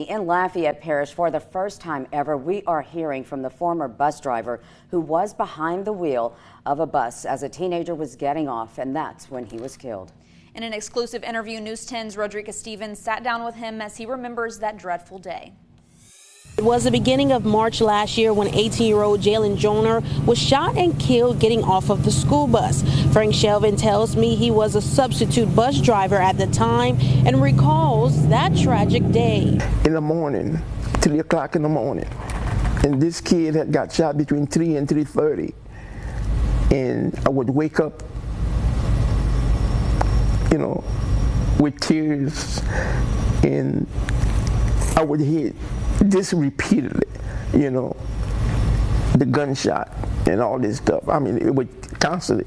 In Lafayette Parish, for the first time ever, we are hearing from the former bus driver who was behind the wheel of a bus as a teenager was getting off, and that's when he was killed. In an exclusive interview, News 10's Rodriguez Stevens sat down with him as he remembers that dreadful day. It was the beginning of March last year when 18-year-old Jalen Joyner was shot and killed getting off of the school bus. Frank Shelvin tells me he was a substitute bus driver at the time and recalls that tragic day. In the morning, 3 o'clock in the morning, and this kid had got shot between 3 and 3:30, and I would wake up, with tears, and I would hear this repeatedly, the gunshot and all this stuff. I mean, it would constantly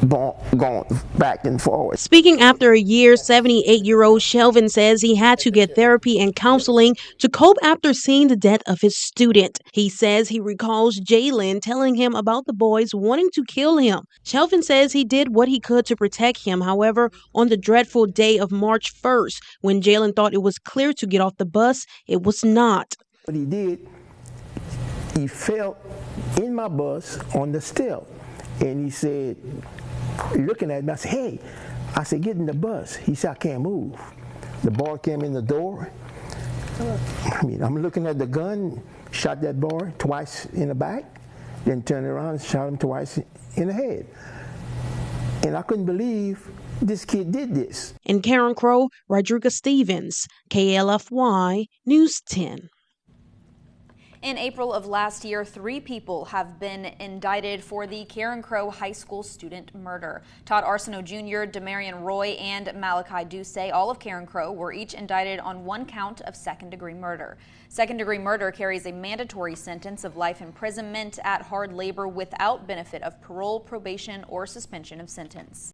going back and forward. Speaking after a year, 78-year-old Shelvin says he had to get therapy and counseling to cope after seeing the death of his student. He says he recalls Jalen telling him about the boys wanting to kill him. Shelvin says he did what he could to protect him. However, on the dreadful day of March 1st, when Jalen thought it was clear to get off the bus, it was not. What he did, he fell in my bus on the step, and he said, looking at me, I said, "Hey," I said, "Get in the bus." He said, "I can't move." The boy came in the door. I'm looking at the gun, shot that boy twice in the back, then turned around and shot him twice in the head. And I couldn't believe this kid did this. In Karen Crow, Rodriguez Stevens, KLFY News 10. In April of last year, 3 people have been indicted for the Karen Crow High School student murder. Todd Arsenault Jr., Demarion Roy, and Malachi Duce, all of Karen Crow, were each indicted on 1 count of second-degree murder. Second-degree murder carries a mandatory sentence of life imprisonment at hard labor without benefit of parole, probation, or suspension of sentence.